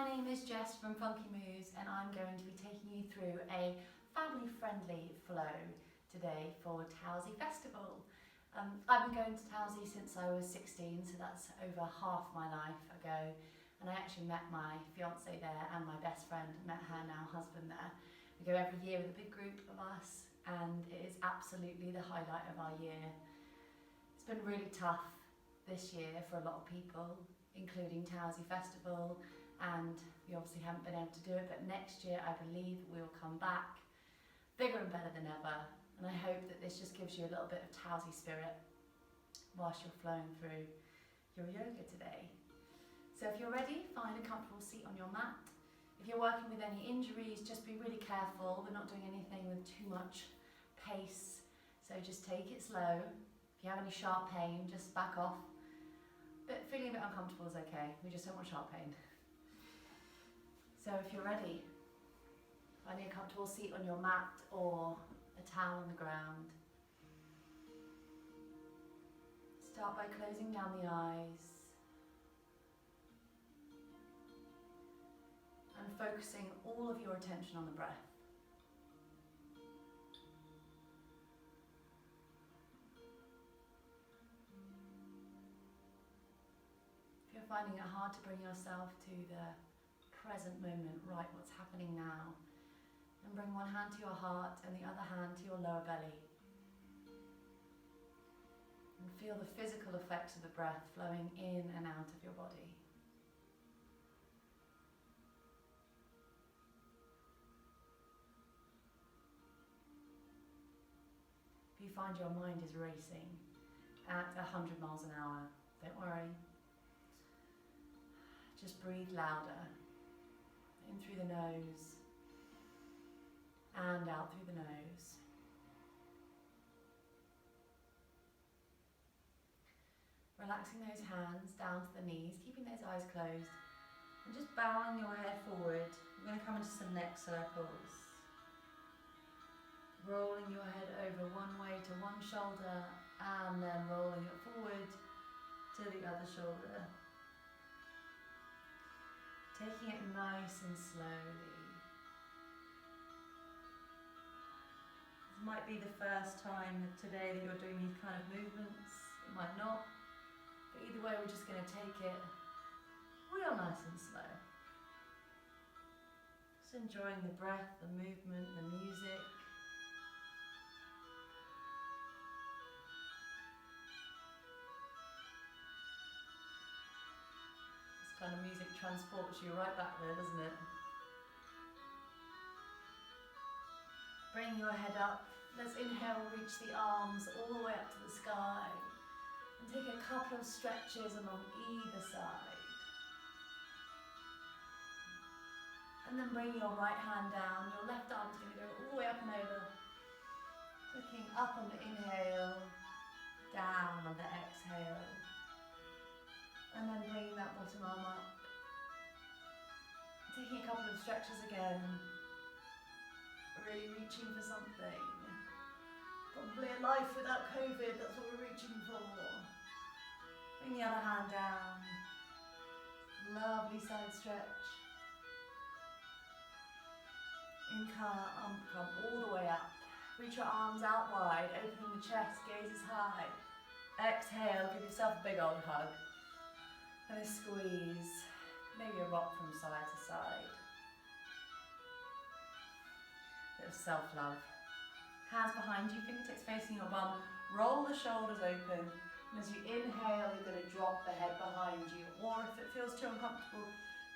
name is Jess from Funky Moves, and I'm going to be taking you through a family-friendly flow today for Towersey Festival. I've been going to Towersey since I was 16, so that's over half my life ago, and I actually met my fiance there and my best friend, met her now husband there. We go every year with a big group of us, and it is absolutely the highlight of our year. It's been really tough this year for a lot of people, including Towersey Festival, and we obviously haven't been able to do it, but next year I believe we will come back bigger and better than ever, and I hope that this just gives you a little bit of Towersey spirit whilst you're flowing through your yoga today. So if you're ready, find a comfortable seat on your mat. If you're working with any injuries, just be really careful. We're not doing anything with too much pace, so just take it slow. If you have any sharp pain, just back off. But feeling a bit uncomfortable is okay, we just don't want sharp pain. So if you're ready, find a comfortable seat on your mat or a towel on the ground. Start by closing down the eyes and focusing all of your attention on the breath. If you're finding it hard to bring yourself to the present moment, right, what's happening now, and bring one hand to your heart and the other hand to your lower belly. And feel the physical effects of the breath flowing in and out of your body. If you find your mind is racing at 100 miles an hour, don't worry. Just breathe louder. In through the nose and out through the nose. Relaxing those hands down to the knees, keeping those eyes closed, and just bowing your head forward. We're going to come into some neck circles. Rolling your head over one way to one shoulder and then rolling it forward to the other shoulder. Taking it nice and slowly. This might be the first time today that you're doing these kind of movements. It might not. But either way, we're just going to take it real nice and slow. Just enjoying the breath, the movement, the music. Kind of music transports you right back there, doesn't it? Bring your head up. Let's inhale, reach the arms all the way up to the sky. And take a couple of stretches along either side. And then bring your right hand down. Your left arm is going to go all the way up and over. Looking up on the inhale, down on the exhale. And then bringing that bottom arm up. Taking a couple of stretches again. Really reaching for something. Probably a life without COVID, that's what we're reaching for. Bring the other hand down. Lovely side stretch. Inhale, come all the way up. Reach your arms out wide, opening the chest, gazes high. Exhale, give yourself a big old hug. And a squeeze, maybe a rock from side to side. Bit of self-love. Hands behind you, fingertips facing your bum. Roll the shoulders open. And as you inhale, you're going to drop the head behind you. Or if it feels too uncomfortable,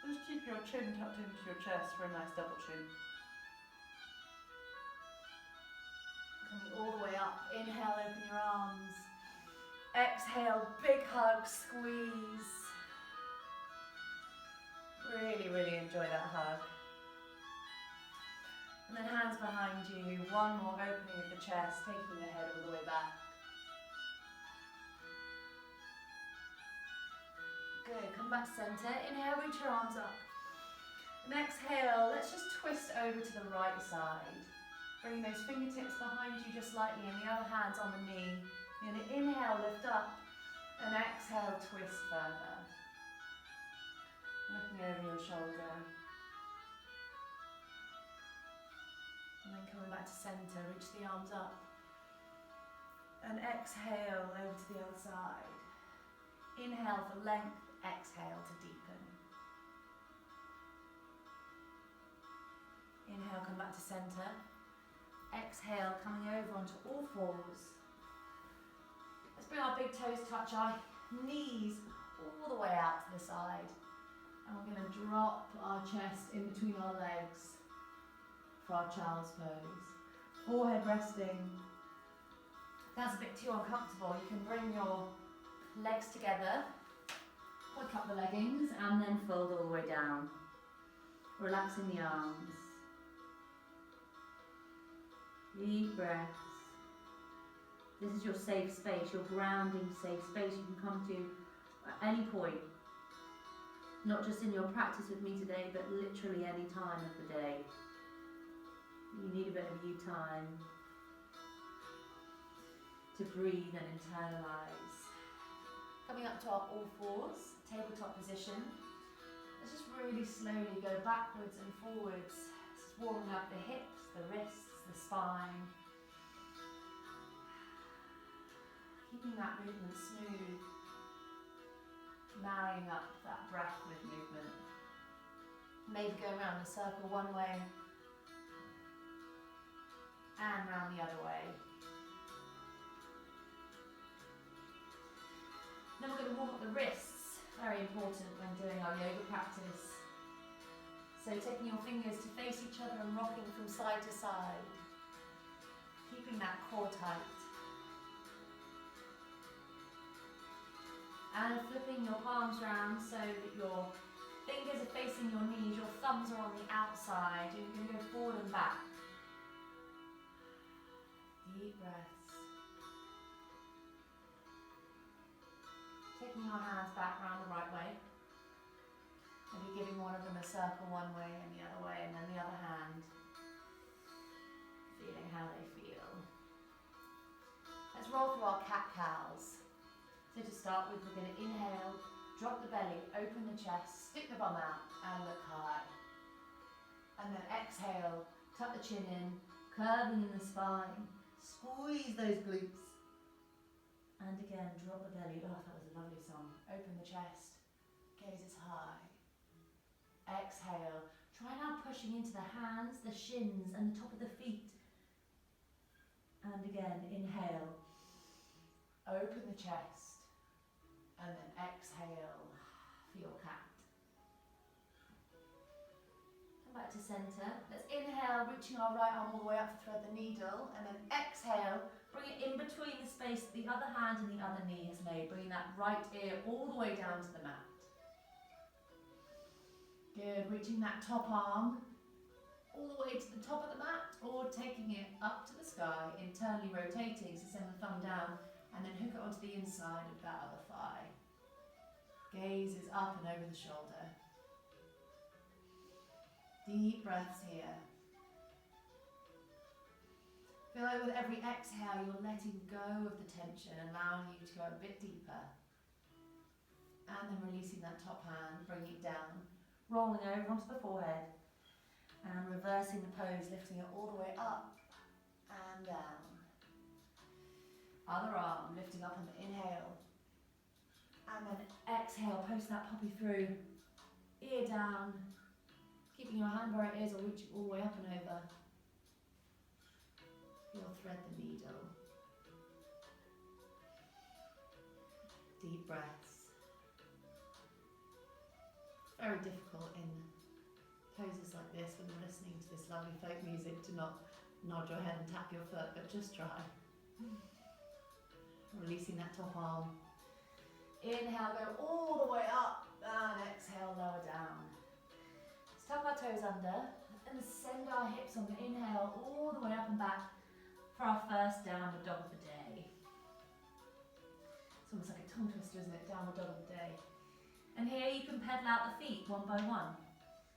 just keep your chin tucked into your chest for a nice double chin. Coming all the way up. Inhale, open your arms. Exhale, big hug, squeeze. Really, really enjoy that hug. And then hands behind you, one more opening of the chest, taking the head all the way back. Good, come back to center. Inhale, reach your arms up. And exhale, let's just twist over to the right side. Bring those fingertips behind you just slightly and the other hand's on the knee. You're going to inhale, lift up, and exhale, twist further. Looking over your shoulder. And then coming back to centre, reach the arms up. And exhale over to the other side. Inhale for length, exhale to deepen. Inhale, come back to centre. Exhale, coming over onto all fours. Let's bring our big toes touch our knees all the way out to the side. And we're going to drop our chest in between our legs for our child's pose. Forehead resting. If that's a bit too uncomfortable, you can bring your legs together, hook up the leggings, and then fold all the way down. Relaxing the arms. Deep breaths. This is your safe space, your grounding safe space you can come to at any point. Not just in your practice with me today, but literally any time of the day. You need a bit of you time to breathe and internalize. Coming up to our all fours, tabletop position. Let's just really slowly go backwards and forwards. Just warming up the hips, the wrists, the spine. Keeping that movement smooth. Marrying up that breath with movement. Maybe go around the circle one way and round the other way. Then we're going to warm up the wrists, very important when doing our yoga practice. So taking your fingers to face each other and rocking from side to side, keeping that core tight. And flipping your palms round so that your fingers are facing your knees, your thumbs are on the outside. You're going to go forward and back. Deep breaths. Taking our hands back round the right way. Maybe giving one of them a circle one way and the other way, and then the other hand. Feeling how they feel. Let's roll through our cat-cows. So to start with, we're going to inhale, drop the belly, open the chest, stick the bum out and look high. And then exhale, tuck the chin in, curving in the spine, squeeze those glutes. And again, drop the belly. Oh, that was a lovely song. Open the chest, gaze is high. Exhale, try now pushing into the hands, the shins and the top of the feet. And again, inhale, open the chest. And then exhale for your cat. Come back to centre. Let's inhale, reaching our right arm all the way up to thread the needle. And then exhale, bring it in between the space that the other hand and the other knee has made. Bringing that right ear all the way down to the mat. Good, reaching that top arm all the way to the top of the mat, or taking it up to the sky, internally rotating, so send the thumb down. And then hook it onto the inside of that other thigh. Gaze is up and over the shoulder. Deep breaths here. Feel like with every exhale you're letting go of the tension, allowing you to go a bit deeper. And then releasing that top hand, bringing it down, rolling over onto the forehead. And reversing the pose, lifting it all the way up and down. Other arm, lifting up on the inhale. And then exhale, post that puppy through. Ear down. Keeping your hand where it is or reaching all the way up and over. You'll thread the needle. Deep breaths. Very difficult in poses like this when you're listening to this lovely folk music to not nod your head and tap your foot, but just try. Releasing that top arm. Inhale, go all the way up, and exhale, lower down. Let's tuck our toes under and send our hips on the inhale all the way up and back for our first downward dog of the day. It's almost like a tongue twister, isn't it? Downward dog of the day. And here you can pedal out the feet one by one,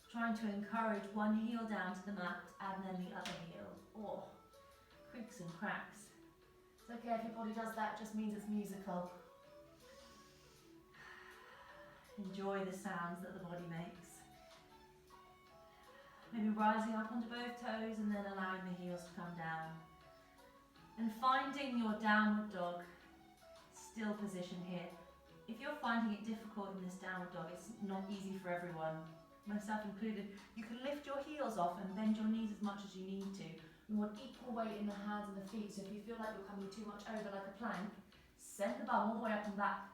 trying to encourage one heel down to the mat and then the other heel. Oh, creaks and cracks. It's okay if your body does that, it just means it's musical. Enjoy the sounds that the body makes. Maybe rising up onto both toes and then allowing the heels to come down. And finding your downward dog still position here. If you're finding it difficult in this downward dog, it's not easy for everyone, myself included. You can lift your heels off and bend your knees as much as you need to. We want equal weight in the hands and the feet, so if you feel like you're coming too much over like a plank, send the bum all the way up and back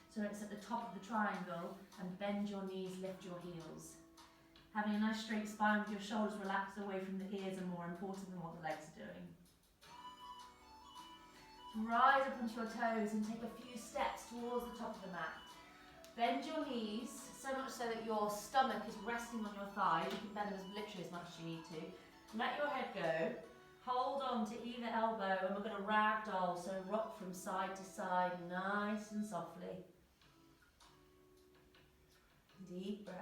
so it's at the top of the triangle, and bend your knees, lift your heels. Having a nice straight spine with your shoulders relaxed away from the ears are more important than what the legs are doing. Rise up onto your toes and take a few steps towards the top of the mat. Bend your knees so much so that your stomach is resting on your thighs. You can bend them literally as much as you need to. Let your head go. Hold on to either elbow and we're going to ragdoll, so rock from side to side nice and softly. Deep breaths.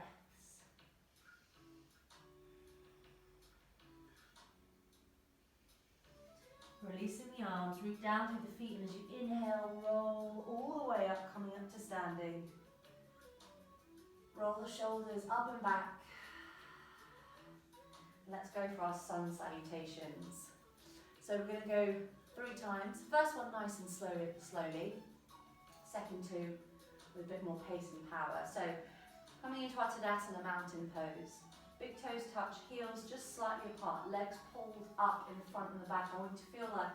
Releasing the arms, root down through the feet, and as you inhale, roll all the way up, coming up to standing. Roll the shoulders up and back. Let's go for our sun salutations. So we're going to go 3 times. First one nice and slowly. Second 2 with a bit more pace and power. So coming into our Tadasana mountain pose. Big toes touch, heels just slightly apart, legs pulled up in the front and the back. I want you to feel like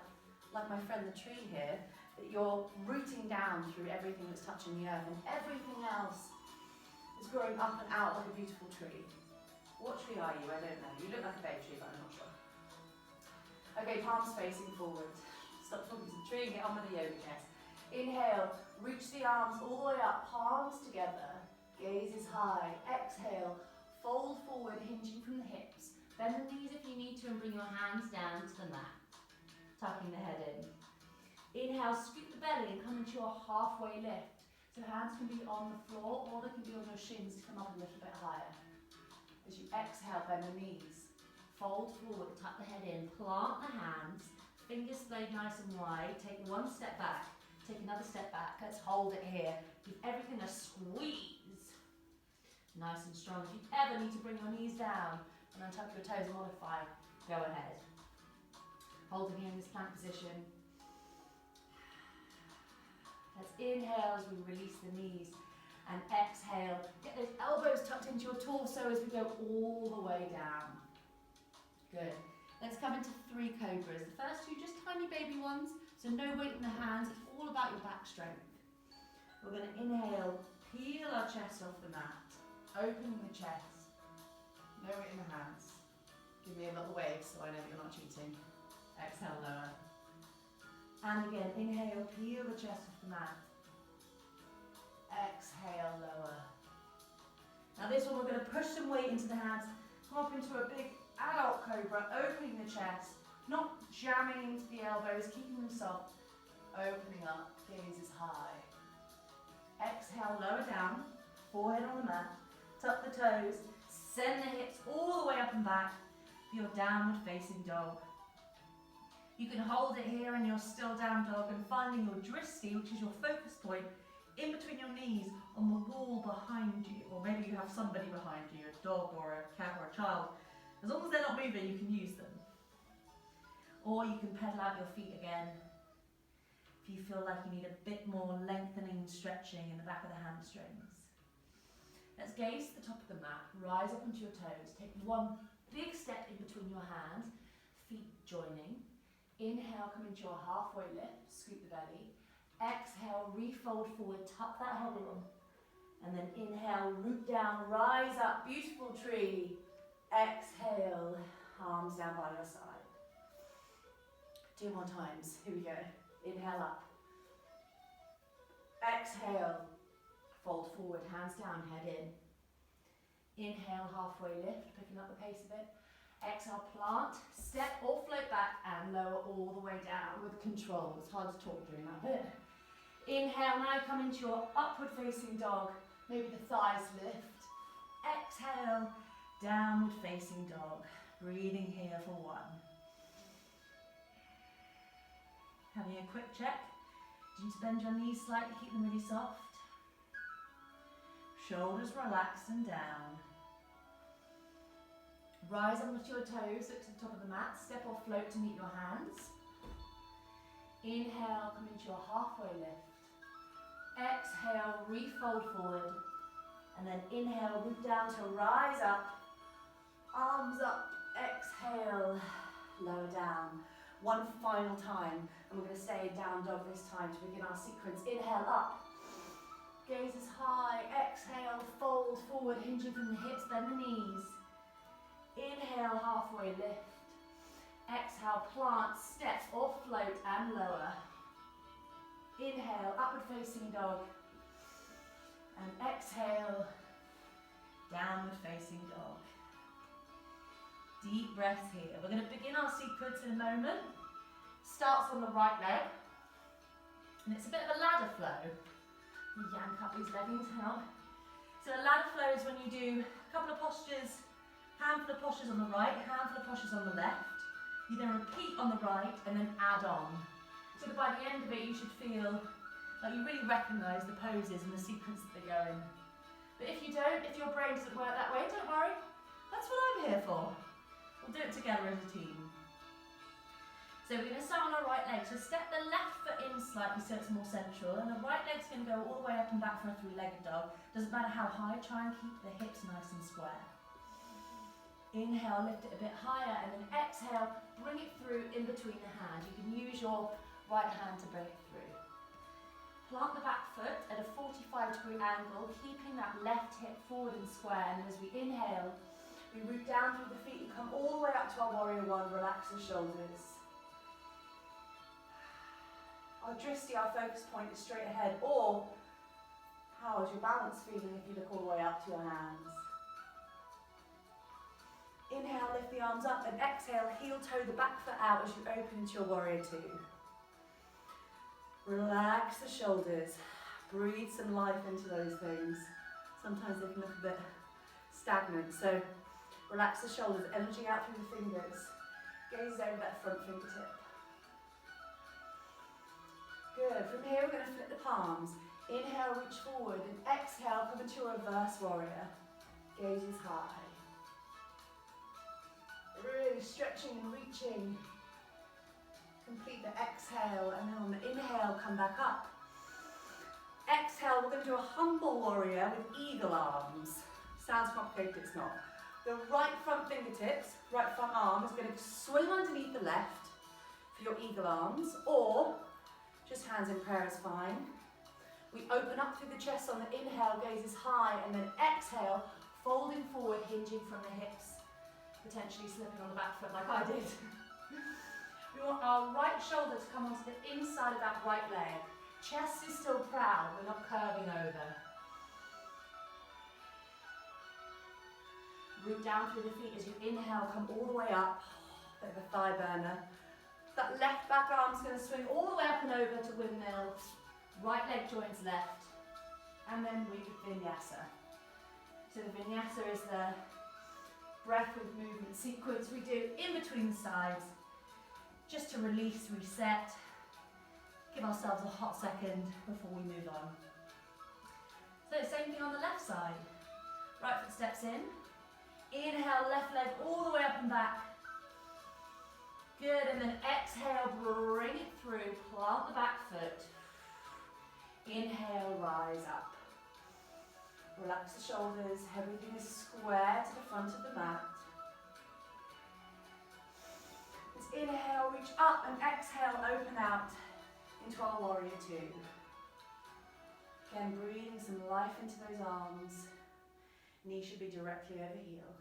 my friend the tree here, that you're rooting down through everything that's touching the earth, and everything else is growing up and out like a beautiful tree. What tree are you? I don't know. You look like a baby tree, but I'm not sure. Okay, palms facing forward. Stop talking to the tree and get on with the yoga, Jess. Inhale, reach the arms all the way up, palms together, gaze is high. Exhale, fold forward, hinging from the hips. Bend the knees if you need to and bring your hands down to the mat. Tucking the head in. Inhale, scoop the belly and come into your halfway lift. So hands can be on the floor or they can be on your shins to come up a little bit higher. As you exhale, bend the knees. Fold forward, tuck the head in, plant the hands, fingers splayed nice and wide. Take 1 step back, take another step back. Let's hold it here. Give everything a squeeze. Nice and strong. If you ever need to bring your knees down and untuck your toes, modify, go ahead. Holding here in this plank position. Let's inhale as we release the knees and exhale. Get those elbows tucked into your torso as we go all the way down. Good. Let's come into 3 Cobras. The first 2 just tiny baby ones, so no weight in the hands. It's all about your back strength. We're going to inhale, peel our chest off the mat. Opening the chest, no weight in the hands. Give me a little wave so I know that you're not cheating. Exhale, lower. And again, inhale, peel the chest off the mat. Exhale, lower. Now this one we're going to push some weight into the hands, come up into a big adult cobra, opening the chest, not jamming into the elbows, keeping them soft. Opening up, gaze is high. Exhale, lower down, forehead on the mat. Tuck the toes, send the hips all the way up and back for your downward facing dog. You can hold it here in your still down dog and finding your dristi, which is your focus point, in between your knees on the wall behind you. Or maybe you have somebody behind you, a dog or a cat or a child. As long as they're not moving, you can use them. Or you can pedal out your feet again if you feel like you need a bit more lengthening and stretching in the back of the hamstrings. Let's gaze to the top of the mat, rise up onto your toes, take 1 big step in between your hands, feet joining. Inhale, come into your halfway lift, scoop the belly. Exhale, refold forward, tuck that head in. And then inhale, root down, rise up, beautiful tree. Exhale, arms down by your side. 2 more times, here we go. Inhale up. Exhale. Fold forward, hands down, head in. Inhale, halfway lift, picking up the pace a bit. Exhale, plant, step or float back and lower all the way down with control. It's hard to talk during that bit. Inhale, now come into your upward facing dog. Maybe the thighs lift. Exhale, downward facing dog. Breathing here for 1. Having a quick check. Do you need to bend your knees slightly, keep them really soft? Shoulders relaxed and down. Rise onto your toes, look to the top of the mat, step or float to meet your hands. Inhale, come into your halfway lift. Exhale, refold forward. And then inhale, root down to rise up. Arms up, exhale, lower down. One final time, and we're going to stay in down dog this time to begin our sequence. Inhale, up. Gaze is high, exhale, fold forward, hinging from the hips, bend the knees. Inhale, halfway lift. Exhale, plant, step or float and lower. Inhale, upward facing dog. And exhale, downward facing dog. Deep breaths here. We're going to begin our sequence in a moment. Starts on the right leg. And it's a bit of a ladder flow. You yank up these leggings, hang on. So a ladder flow is when you do a couple of postures, handful of postures on the right, handful of postures on the left. You then repeat on the right and then add on. So that by the end of it you should feel like you really recognise the poses and the sequence that they go in. But if you don't, if your brain doesn't work that way, don't worry. That's what I'm here for. We'll do it together as a team. So we're going to start on our right leg. So step the left foot in slightly so it's more central, and the right leg's going to go all the way up and back for a three-legged dog. Doesn't matter how high, try and keep the hips nice and square. Inhale, lift it a bit higher, and then exhale, bring it through in between the hands. You can use your right hand to bring it through. Plant the back foot at a 45-degree angle, keeping that left hip forward and square, and as we inhale, we root down through the feet and come all the way up to our warrior one, relax the shoulders. Our drishti, our focus point, is straight ahead, or how is your balance feeling if you look all the way up to your hands? Inhale, lift the arms up, and exhale, heel toe the back foot out as you open into your warrior two. Relax the shoulders, breathe some life into those things. Sometimes they can look a bit stagnant, so relax the shoulders, energy out through the fingers, gaze over that front fingertip. Good, from here we're going to flip the palms. Inhale, reach forward, and exhale, come into a reverse warrior. Gaze is high. Really stretching and reaching. Complete the exhale, and then on the inhale, come back up. Exhale, we're going to do a humble warrior with eagle arms. Sounds complicated, it's not. The right front fingertips, right front arm is going to swing underneath the left for your eagle arms, or just hands in prayer is fine. We open up through the chest on the inhale, gaze is high, and then exhale, folding forward, hinging from the hips, potentially slipping on the back foot like I did. We want our right shoulder to come onto the inside of that right leg. Chest is still proud, we're not curving over. Root down through the feet as you inhale, come all the way up, bit of a thigh burner. That left back arm's going to swing all the way up and over to windmill. Right leg joins left. And then we Vinyasa. So the Vinyasa is the breath with movement sequence we do in between the sides. Just to release, reset. Give ourselves a hot second before we move on. So same thing on the left side. Right foot steps in. Inhale, left leg all the way up and back. Good, and then exhale, bring it through, plant the back foot. Inhale, rise up. Relax the shoulders, everything is square to the front of the mat. Let's inhale, reach up, and exhale, open out into our warrior two. Again, breathing some life into those arms. Knee should be directly over heel.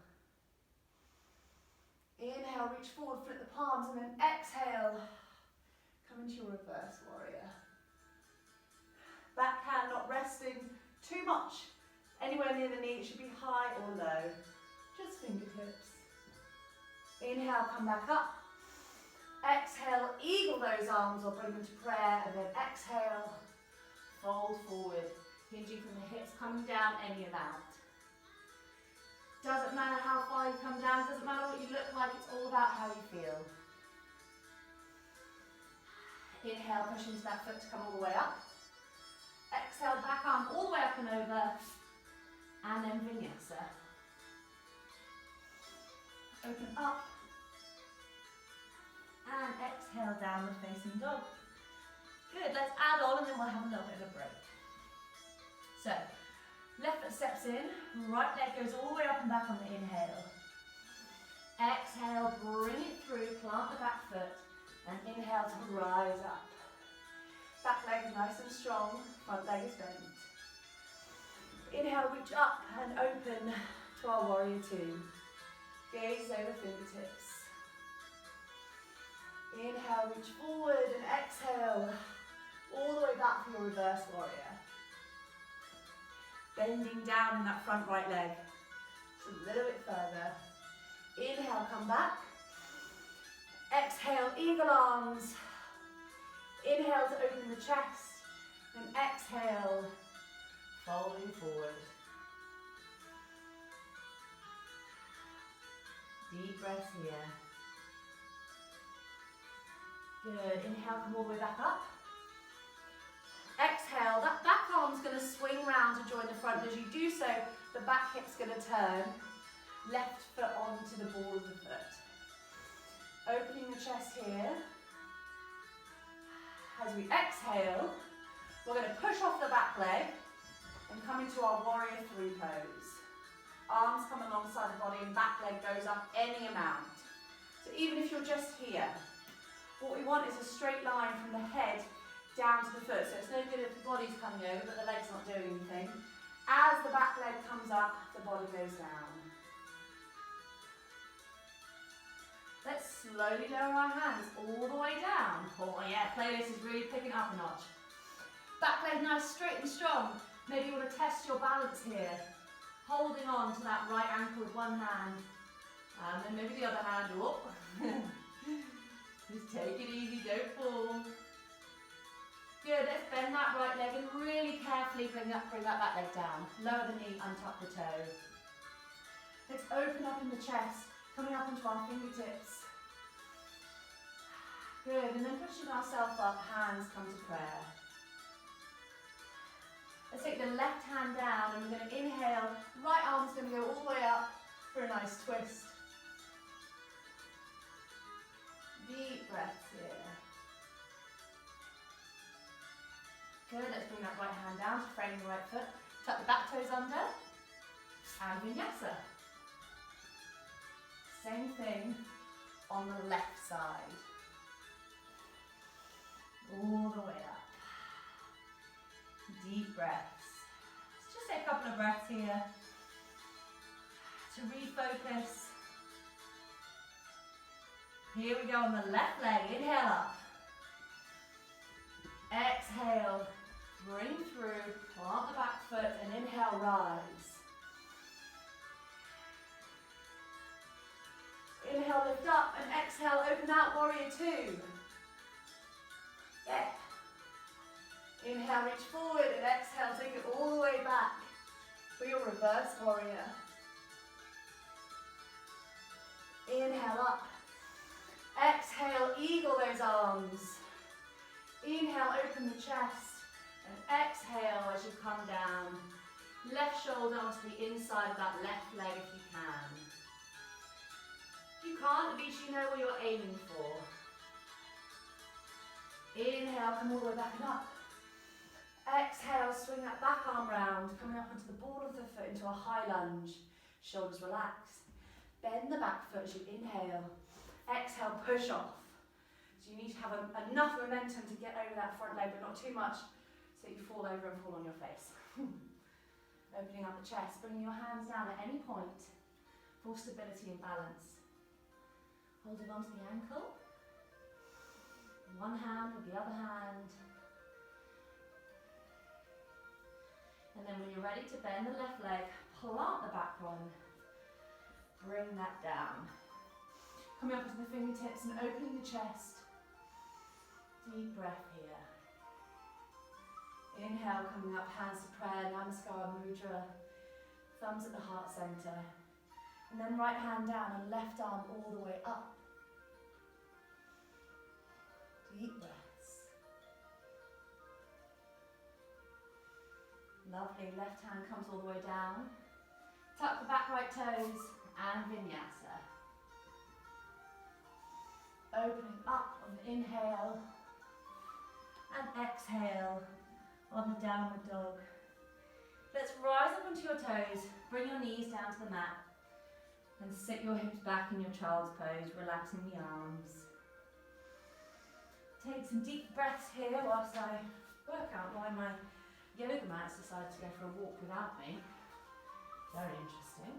Inhale, reach forward, flip the palms, and then exhale, come into your reverse warrior. Back hand not resting too much. Anywhere near the knee, it should be high or low. Just fingertips. Inhale, come back up. Exhale, eagle those arms or bring them to prayer, and then exhale, fold forward, hinging from the hips, coming down any amount. Doesn't matter how far you come down, doesn't matter what you look like, it's all about how you feel. Inhale, push into that foot to come all the way up. Exhale, back arm all the way up and over. And then Vinyasa. Open up. And exhale, downward facing dog. Good, let's add on and then we'll have a little bit of a break. So, left foot steps in, right leg goes all the way up and back on the inhale. Exhale, bring it through, plant the back foot, and inhale to rise up. Back leg is nice and strong, front leg is bent. Inhale, reach up and open to our warrior two. Gaze over fingertips. Inhale, reach forward and exhale, all the way back for your reverse warrior. Bending down in that front right leg, just a little bit further. Inhale, come back. Exhale, eagle arms. Inhale to open the chest, and exhale, folding forward. Deep breath here. Good, inhale, come all the way back up. Exhale, that back arm's going to swing round to join the front. As you do so, the back hip's going to turn. Left foot onto the ball of the foot. Opening the chest here. As we exhale, we're going to push off the back leg and come into our warrior three pose. Arms come alongside the body and back leg goes up any amount. So even if you're just here, what we want is a straight line from the head down to the foot. So it's no good if the body's coming over but the leg's not doing anything. As the back leg comes up, the body goes down. Let's slowly lower our hands all the way down. Oh yeah, playlist is really picking up a notch. Back leg nice, straight and strong. Maybe you want to test your balance here. Holding on to that right ankle with one hand. And then maybe the other hand. Oh. Just take it easy, don't fall. Good, let's bend that right leg and really carefully bring that back leg down. Lower the knee, untuck the toe. Let's open up in the chest, coming up onto our fingertips. Good, and then pushing ourselves up, hands come to prayer. Let's take the left hand down and we're going to inhale. Right arm's going to go all the way up for a nice twist. Deep breaths here. Good, let's bring that right hand down to frame the right foot. Tuck the back toes under. And Vinyasa. Same thing on the left side. All the way up. Deep breaths. Let's just take a couple of breaths here to refocus. Here we go on the left leg. Inhale up. Exhale. Bring through. Plant the back foot and inhale, rise. Inhale, lift up and exhale, open out, warrior two. Yeah. Inhale, reach forward and exhale, take it all the way back for your reverse warrior. Inhale up. Exhale, eagle those arms. Inhale, open the chest. And exhale as you come down. Left shoulder onto the inside of that left leg if you can. If you can't, at least you know what you're aiming for. Inhale, come all the way back and up. Exhale, swing that back arm round, coming up onto the ball of the foot into a high lunge. Shoulders relax. Bend the back foot as you inhale. Exhale, push off. So you need to have enough momentum to get over that front leg, but not too much so that you fall over and fall on your face. Opening up the chest, bringing your hands down at any point for stability and balance. Holding onto the ankle. One hand with the other hand. And then when you're ready to bend the left leg, plant the back one. Bring that down. Coming up to the fingertips and opening the chest. Deep breath here. Inhale, coming up, hands to prayer, Namaskar Mudra. Thumbs at the heart center. And then right hand down and left arm all the way up. Deep breaths. Lovely, left hand comes all the way down. Tuck the back right toes and Vinyasa. Opening up on the inhale and exhale on the downward dog. Let's rise up onto your toes, bring your knees down to the mat and sit your hips back in your child's pose, relaxing the arms. Take some deep breaths here whilst I work out why my yoga mats decided to go for a walk without me. Very interesting.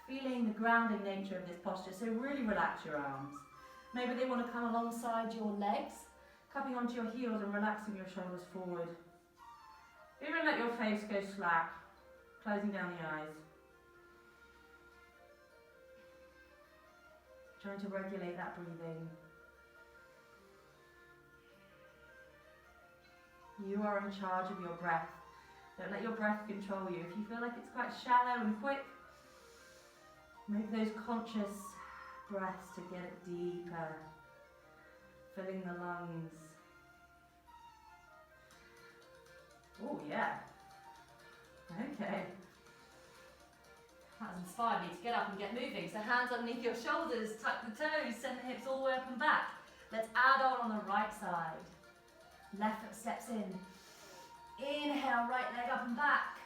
Feeling the grounding nature of this posture, so really relax your arms. Maybe they want to come alongside your legs, cupping onto your heels and relaxing your shoulders forward. Even let your face go slack, closing down the eyes. Trying to regulate that breathing. You are in charge of your breath. Don't let your breath control you. If you feel like it's quite shallow and quick, make those conscious breaths to get it deeper, filling the lungs. Oh yeah. Okay. That's inspired me to get up and get moving. So hands underneath your shoulders, tuck the toes, send the hips all the way up and back. Let's add on the right side. Left foot steps in. Inhale, right leg up and back.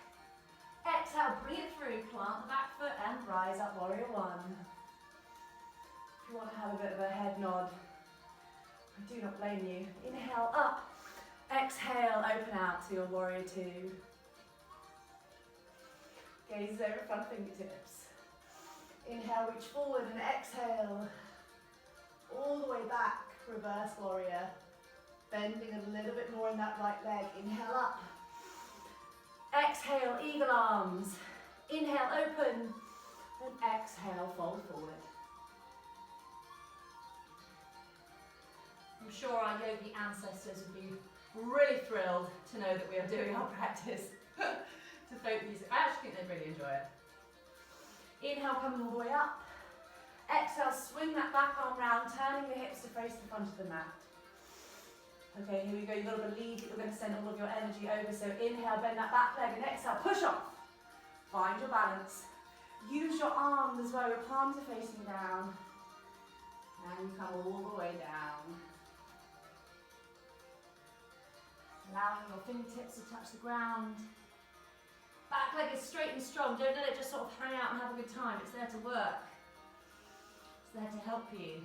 Exhale, breathe through, plant the back foot and rise up, warrior one. If you want to have a bit of a head nod, I do not blame you. Inhale, up. Exhale, open out to your warrior two. Gaze over front fingertips. Inhale, reach forward and exhale. All the way back, reverse warrior. Bending a little bit more in that right leg. Inhale up. Exhale, eagle arms. Inhale, open. And exhale, fold forward. I'm sure our yogi ancestors would be really thrilled to know that we are doing our practice to folk music. I actually think they'd really enjoy it. Inhale, coming all the way up. Exhale, swing that back arm round, turning the hips to face the front of the mat. Okay, here we go. You've got to believe that you're going to send all of your energy over. So inhale, bend that back leg, and exhale, push off. Find your balance. Use your arms as well. Your palms are facing down. And you come all the way down. Allowing your fingertips to touch the ground. Back leg is straight and strong. Don't let it just sort of hang out and have a good time. It's there to work. It's there to help you.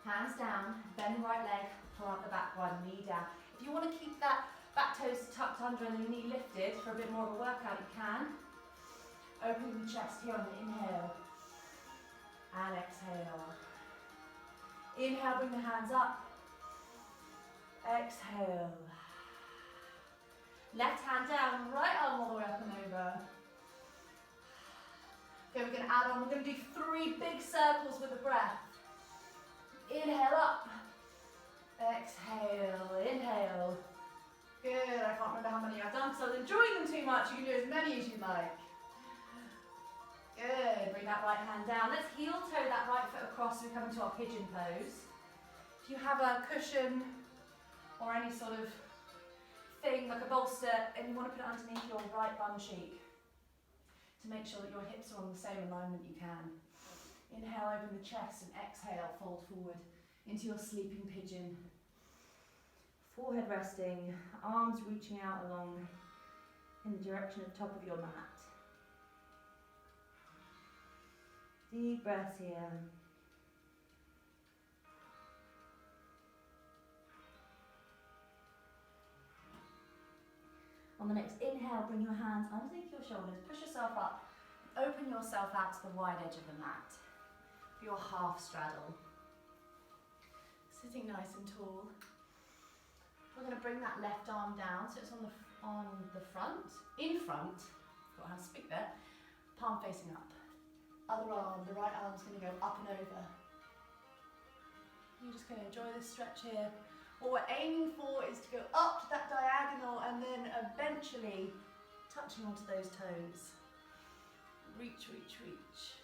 Hands down, bend the right leg, plant the back one, knee down. If you want to keep that back toes tucked under and the knee lifted for a bit more of a workout, you can. Opening the chest here on the inhale. And exhale. Inhale, bring the hands up. Exhale. Left hand down, right arm all the way up and over. Okay, we're going to add on, we're going to do 3 big circles with the breath. Inhale up. Exhale, inhale. Good, I can't remember how many I've done because I was enjoying them too much. You can do as many as you like. Good, bring that right hand down. Let's heel toe that right foot across so we come into our pigeon pose. If you have a cushion or any sort of thing like a bolster and you want to put it underneath your right bum cheek to make sure that your hips are on the same alignment you can. Inhale, open the chest and exhale, fold forward into your sleeping pigeon. Forehead resting, arms reaching out along in the direction of the top of your mat. Deep breaths here. On the next inhale, bring your hands underneath your shoulders, push yourself up, open yourself out to the wide edge of the mat. For your half straddle. Sitting nice and tall. We're going to bring that left arm down so it's on the front, in front, forgot how to speak there, palm facing up. Other arm, the right arm's going to go up and over. You're just going to enjoy this stretch here. What we're aiming for is to go up to that diagonal and then eventually touching onto those toes. Reach, reach, reach.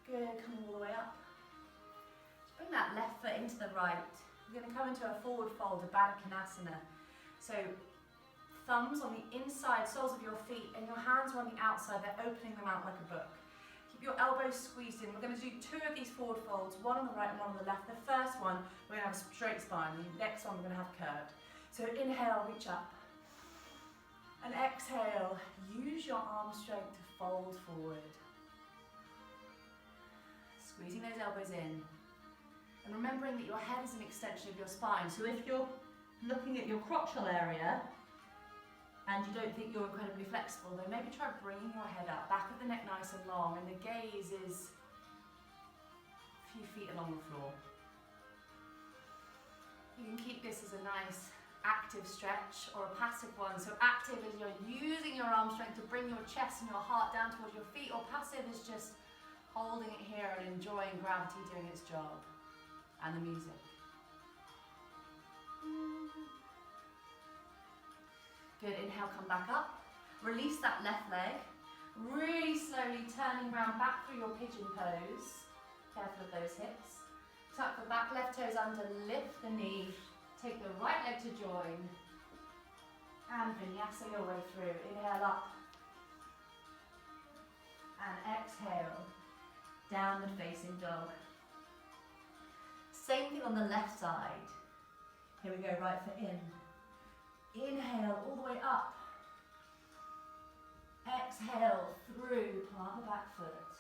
Good, coming all the way up. Just bring that left foot into the right. We're going to come into a forward fold, a Badaknasana. So thumbs on the inside soles of your feet and your hands are on the outside, they're opening them out like a book. Keep your elbows squeezed in. We're going to do 2 of these forward folds, one on the right and one on the left. The first one, we're going to have a straight spine. The next one, we're going to have curved. So inhale, reach up. And exhale, use your arm strength to fold forward. Squeezing those elbows in. And remembering that your head is an extension of your spine. So if you're looking at your crotchal area and you don't think you're incredibly flexible, then maybe try bringing your head up, back of the neck nice and long, and the gaze is a few feet along the floor. You can keep this as a nice active stretch or a passive one. So active is you're using your arm strength to bring your chest and your heart down towards your feet, or passive is just holding it here and enjoying gravity doing its job and the music. Good, inhale, come back up. Release that left leg. Really slowly turning around back through your pigeon pose. Careful of those hips. Tuck the back left toes under, lift the knee. Take the right leg to join. And Vinyasa your way through. Inhale up. And exhale. Downward facing dog. Same thing on the left side. Here we go, right foot in. Inhale all the way up. Exhale through, plant the back foot.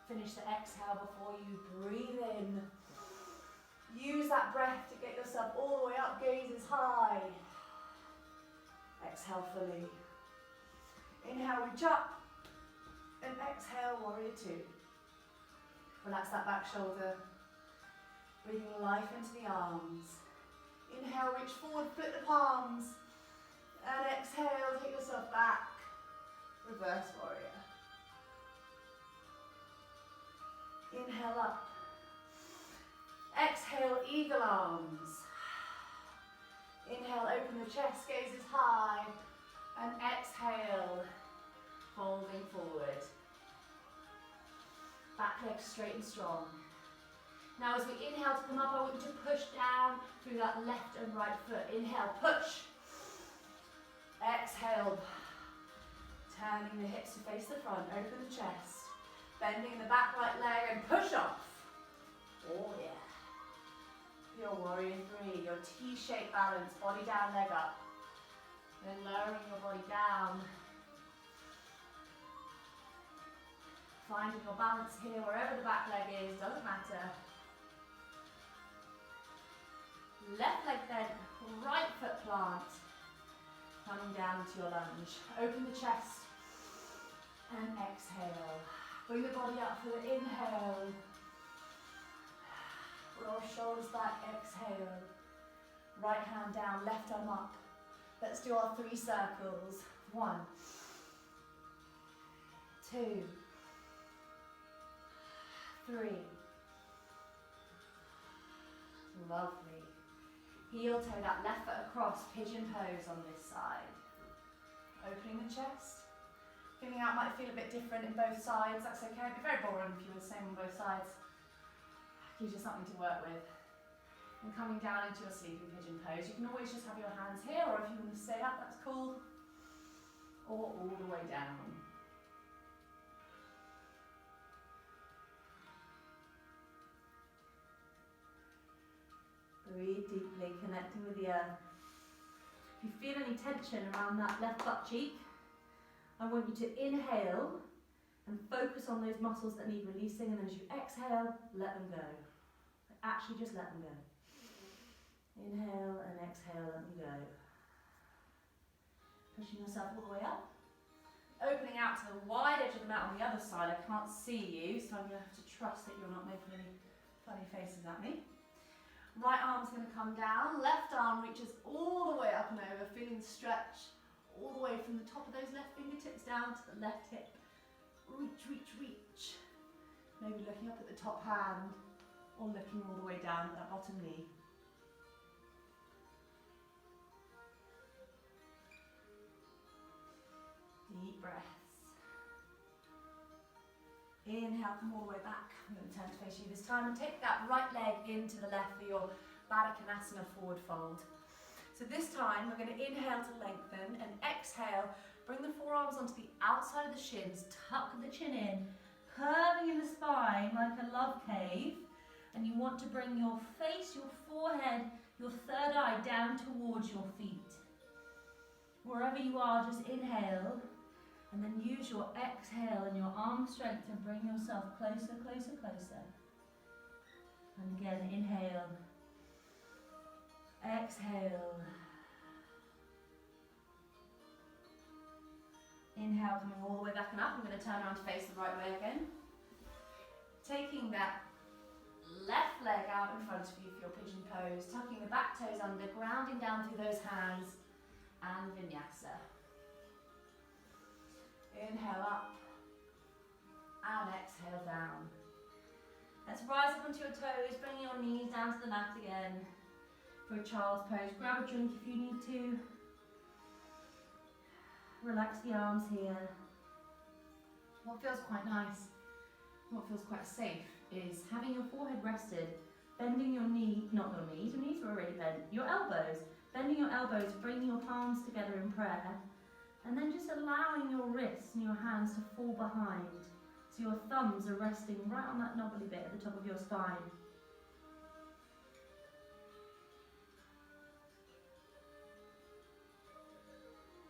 Finish the exhale before you breathe in. Use that breath to get yourself all the way up, gaze is high. Exhale fully. Inhale, reach up. And exhale, warrior 2. Relax that back shoulder. Breathing life into the arms. Inhale, reach forward, flip the palms. And exhale, take yourself back. Reverse warrior. Inhale up. Exhale, eagle arms. Inhale, open the chest, gaze is high. And exhale, folding forward. Back leg straight and strong. Now as we inhale to come up, I want you to push down through that left and right foot. Inhale, push. Exhale, turning the hips to face the front, open the chest. Bending the back right leg and push off. Oh yeah. Your warrior 3, your T-shaped balance, body down, leg up. Then lowering your body down. Finding your balance here, wherever the back leg is, doesn't matter. Left leg bent, right foot plant. Coming down into your lunge. Open the chest and exhale. Bring the body up for the inhale. Roll shoulders back, exhale. Right hand down, left arm up. Let's do our 3 circles. 1, 2, 3. Lovely. Heel toe that left foot across, pigeon pose on this side. Opening the chest. Feeling out might feel a bit different in both sides, that's okay. It'd be very boring if you were the same on both sides. Gives you something to work with. And coming down into your sleeping pigeon pose. You can always just have your hands here, or if you want to stay up, that's cool. Or all the way down. Breathe deeply, connecting with the earth. If you feel any tension around that left butt cheek, I want you to inhale and focus on those muscles that need releasing, and then as you exhale, let them go. Actually just let them go. Inhale and exhale, let them go. Pushing yourself all the way up. Opening out to the wide edge of the mat on the other side. I can't see you, so I'm going to have to trust that you're not making any funny faces at me. Right arm's going to come down. Left arm reaches all the way up and over, feeling the stretch all the way from the top of those left fingertips down to the left hip. Reach, reach, reach. Maybe looking up at the top hand or looking all the way down at that bottom knee. Deep breaths. Inhale, come all the way back. I'm going to turn to face you this time and take that right leg into the left for your Badaknasana forward fold. So this time we're going to inhale to lengthen and exhale, bring the forearms onto the outside of the shins, tuck the chin in, curving in the spine like a love cave, and you want to bring your face, your forehead, your third eye down towards your feet. Wherever you are, just inhale, and then use your exhale and your arm strength to bring yourself closer, closer, closer. And again, inhale, exhale. Inhale, coming all the way back and up. I'm going to turn around to face the right way again. Taking that left leg out in front of you for your pigeon pose, tucking the back toes under, grounding down through those hands, and Vinyasa. Inhale up, and exhale down. Let's rise up onto your toes, bring your knees down to the mat again for a child's pose. Grab a drink if you need to. Relax the arms here. What feels quite nice, what feels quite safe, is having your forehead rested, bending your knee, not your knees are already bent, your elbows, bending your elbows, bringing your palms together in prayer, and then just allowing your wrists and your hands to fall behind, so your thumbs are resting right on that knobbly bit at the top of your spine.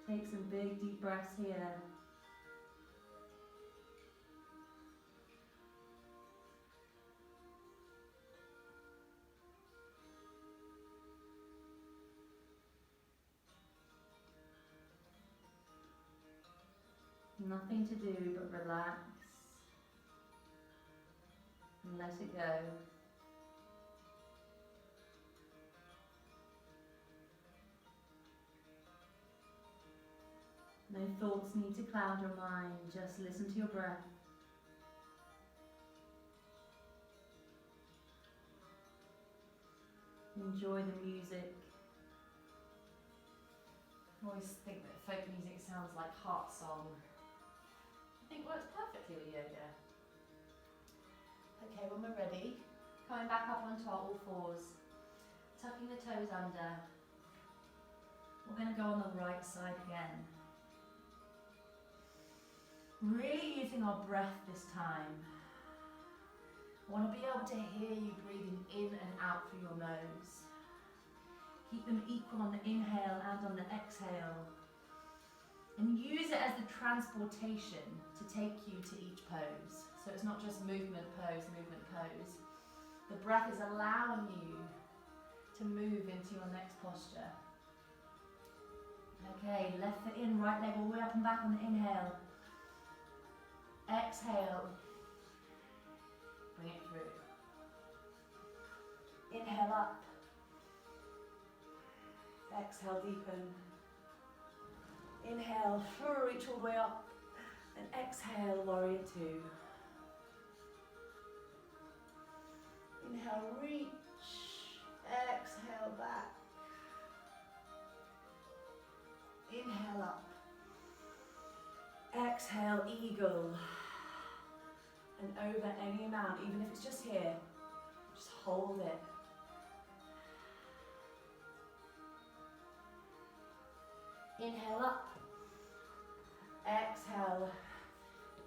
Take some big deep breaths here. Nothing to do but relax and let it go. No thoughts need to cloud your mind, just listen to your breath. Enjoy the music. I always think that folk music sounds like heart song. I think works perfectly with yoga. Okay, when we're ready, coming back up onto our all fours, tucking the toes under. We're going to go on the right side again. Really using our breath this time. I want to be able to hear you breathing in and out through your nose. Keep them equal on the inhale and on the exhale. And use it as the transportation to take you to each pose. So it's not just movement, pose, movement, pose. The breath is allowing you to move into your next posture. Okay, left foot in, right leg all the way up and back on the inhale. Exhale. Bring it through. Inhale up. Exhale, deepen. Inhale, reach all the way up. And exhale, warrior two. Inhale, reach. Exhale, back. Inhale up. Exhale, eagle. And over any amount, even if it's just here, just hold it. Inhale up. Exhale.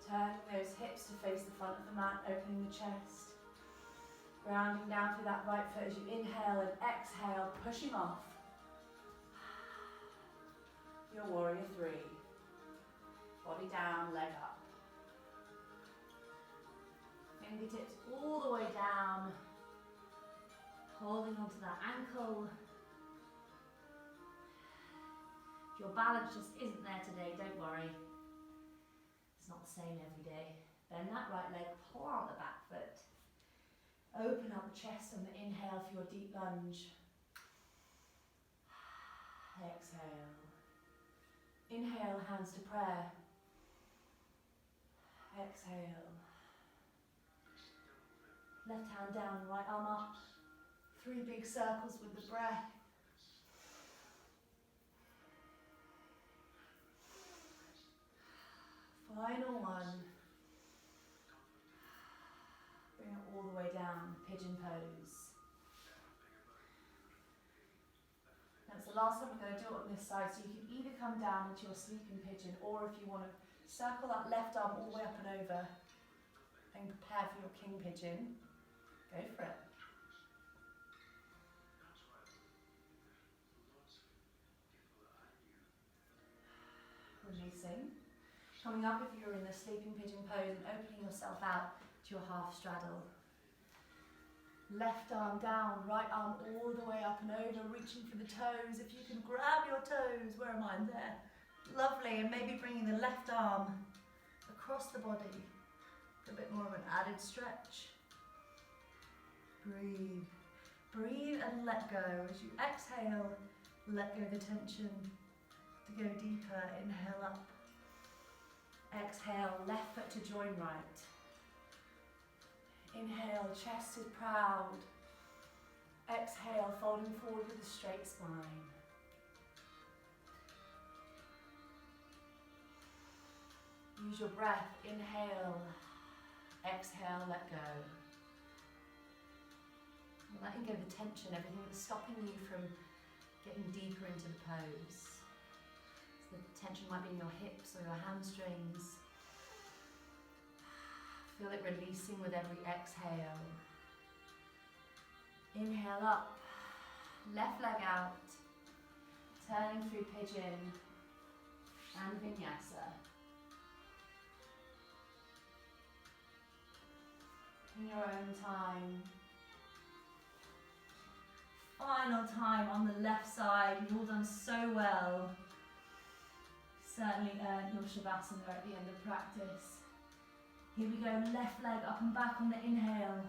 Turning those hips to face the front of the mat, opening the chest. Grounding down through that right foot as you inhale and exhale, pushing off. Your warrior three. Body down, leg up. Fingertips all the way down. Holding onto that ankle. If your balance just isn't there today, don't worry. It's not the same every day. Bend that right leg, plant the back foot. Open up the chest on the inhale for your deep lunge. Exhale. Inhale, hands to prayer. Exhale. Left hand down, right arm up. 3 big circles with the breath. Final one. Bring it all the way down, pigeon pose. last time we're going to do it on this side, so you can either come down into your sleeping pigeon, or if you want to circle that left arm all the way up and over and prepare for your king pigeon, go for it. Releasing. Coming up if you're in the sleeping pigeon pose and opening yourself out to your half straddle. Left arm down, right arm all the way up and over, reaching for the toes. If you can grab your toes, where am I? There. Lovely, and maybe bringing the left arm across the body for a bit more of an added stretch. Breathe. Breathe and let go. As you exhale, let go the tension to go deeper. Inhale up. Exhale, left foot to join right. Inhale, chest is proud. Exhale, folding forward with a straight spine. Use your breath. Inhale, exhale, let go. You're letting go of the tension, everything that's stopping you from getting deeper into the pose. So the tension might be in your hips or your hamstrings. Feel it releasing with every exhale. Inhale up, left leg out, turning through pigeon and vinyasa. In your own time. Final time on the left side. You've all done so well. Certainly earned your Shavasana at the end of practice. Here we go, left leg up and back on the inhale.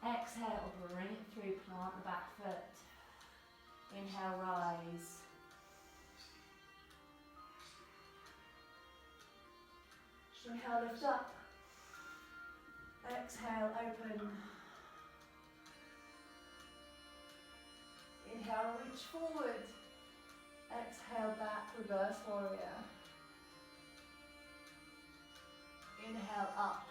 Exhale, bring it through, plant the back foot. Inhale, rise. Inhale, lift up. Exhale, open. Inhale, reach forward. Exhale, back, reverse warrior. Inhale, up.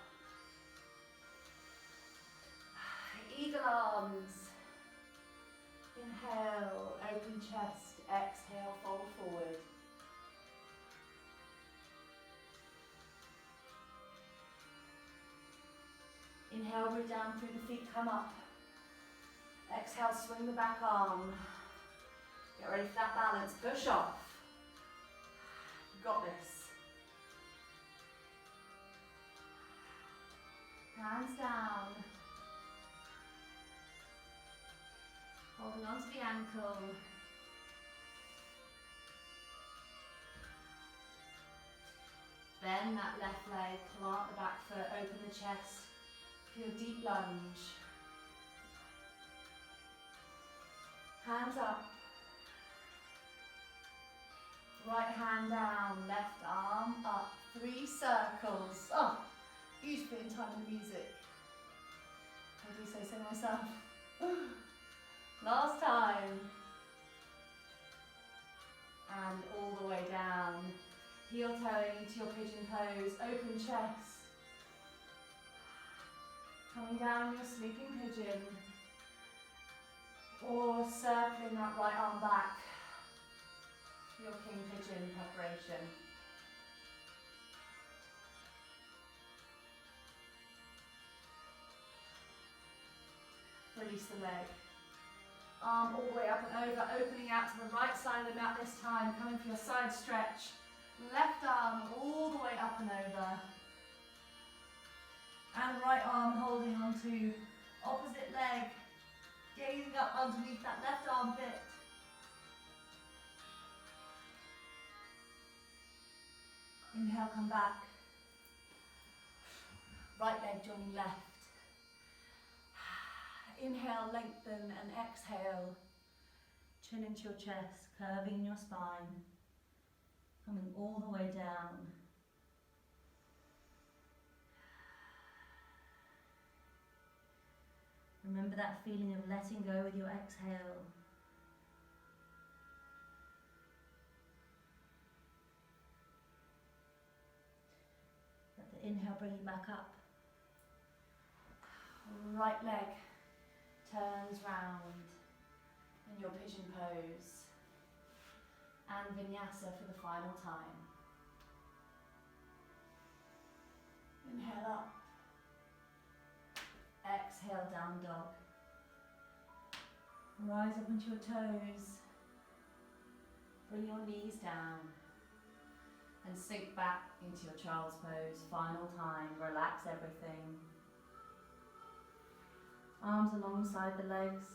Eagle arms. Inhale, open chest. Exhale, fold forward. Inhale, root down through the feet, come up. Exhale, swing the back arm. Get ready for that balance, push off. You got this. Hands down. Holding on to the ankle. Bend that left leg, plant the back foot, open the chest. Feel deep lunge. Hands up. Right hand down, left arm up. 3 circles. Oh, beautiful in time with music. I do say so myself. Last time. And all the way down. Heel toeing into your pigeon pose. Open chest. Coming down your sleeping pigeon. Or circling that right arm back. Your king pigeon preparation. Release the leg. Arm all the way up and over, opening out to the right side of the mat this time, coming for your side stretch. Left arm all the way up and over. And right arm holding onto opposite leg, gazing up underneath that left armpit. Inhale, come back. Right leg joining left. Inhale, lengthen, and exhale. Chin into your chest, curving your spine. Coming all the way down. Remember that feeling of letting go with your exhale. Let the inhale bring you back up. Right leg turns round. in your Pigeon Pose and Vinyasa for the final time. Inhale up, exhale down dog. Rise up onto your toes, bring your knees down and sink back into your child's pose. Final time, relax everything. Arms alongside the legs,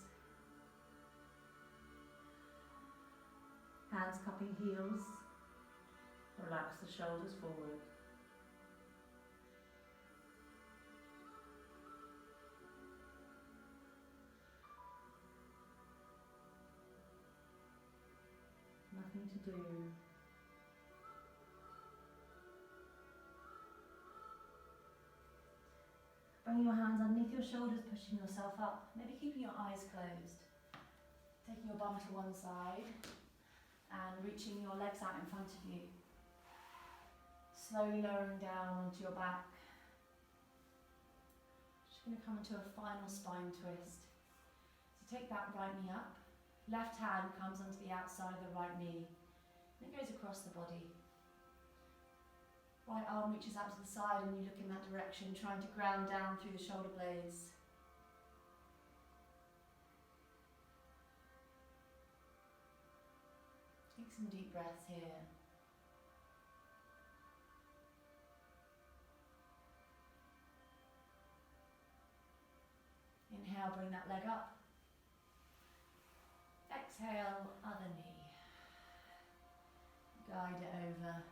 hands cupping heels, relax the shoulders forward. Nothing to do. Bring your hands underneath your shoulders, pushing yourself up, maybe keeping your eyes closed. Taking your bum to one side and reaching your legs out in front of you. Slowly lowering down onto your back. Just going to come into a final spine twist. So take that right knee up. Left hand comes onto the outside of the right knee. And it goes across the body. Right arm reaches out to the side and you look in that direction, trying to ground down through the shoulder blades. Take some deep breaths here. Inhale, bring that leg up. Exhale, other knee. Guide it over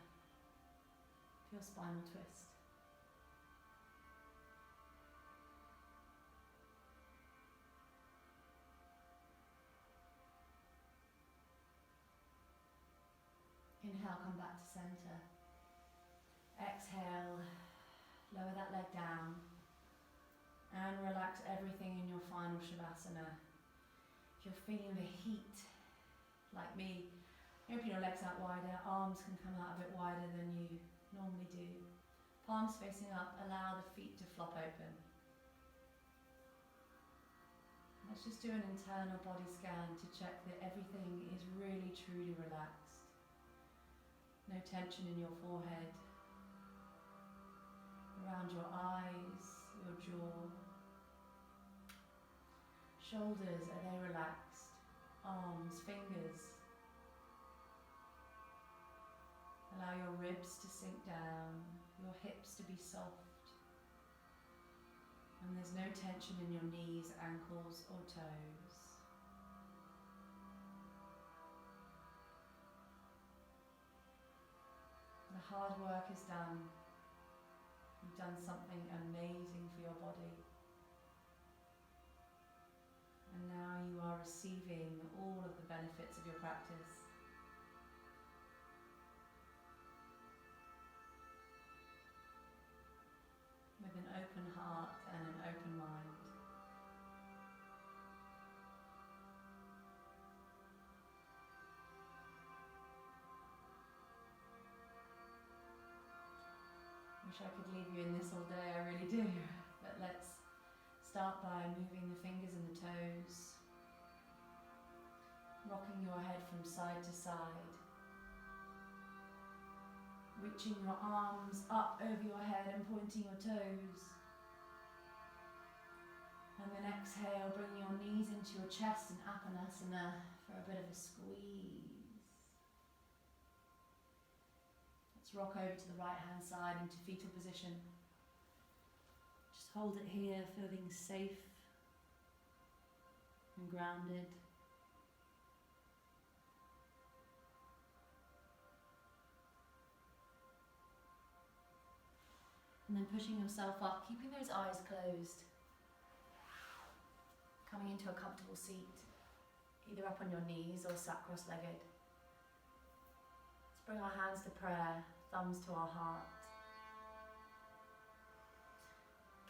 to your spinal twist. Inhale, come back to center. Exhale, lower that leg down and relax everything in your final Shavasana. If you're feeling the heat, like me, open your legs out wider, arms can come out a bit wider than you normally do. Palms facing up, allow the feet to flop open. Let's just do an internal body scan to check that everything is really truly relaxed. No tension in your forehead, around your eyes, your jaw. Shoulders, are they relaxed? Arms, fingers. Allow your ribs to sink down, your hips to be soft. And there's no tension in your knees, ankles or toes. The hard work is done. You've done something amazing for your body. And now you are receiving all of the benefits of your practice. With an open heart and an open mind. Wish I could leave you in this all day, I really do. But let's start by moving the fingers and the toes, rocking your head from side to side, reaching your arms up over your head and pointing your toes. And then exhale, bring your knees into your chest in accompanies for a bit of a squeeze. Let's rock over to the right hand side into fetal position. Just hold it here, feeling safe and grounded. And then pushing yourself up, keeping those eyes closed. Coming into a comfortable seat, either up on your knees or sat cross-legged. Let's bring our hands to prayer, thumbs to our heart.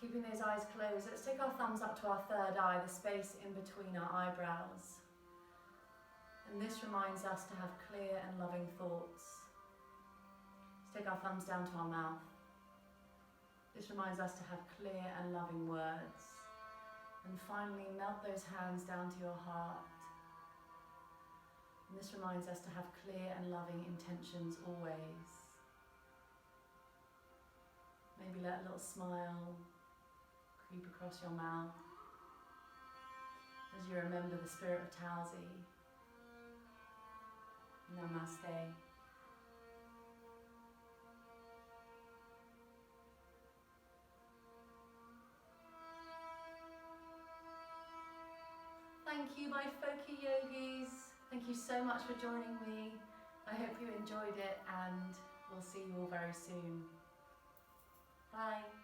Keeping those eyes closed, let's take our thumbs up to our third eye, the space in between our eyebrows. And this reminds us to have clear and loving thoughts. Let's take our thumbs down to our mouth. This reminds us to have clear and loving words. And finally, melt those hands down to your heart. And this reminds us to have clear and loving intentions always. Maybe let a little smile creep across your mouth as you remember the spirit of Towersey. Namaste. Thank you, my folky yogis. Thank you so much for joining me. I hope you enjoyed it, and we'll see you all very soon. Bye.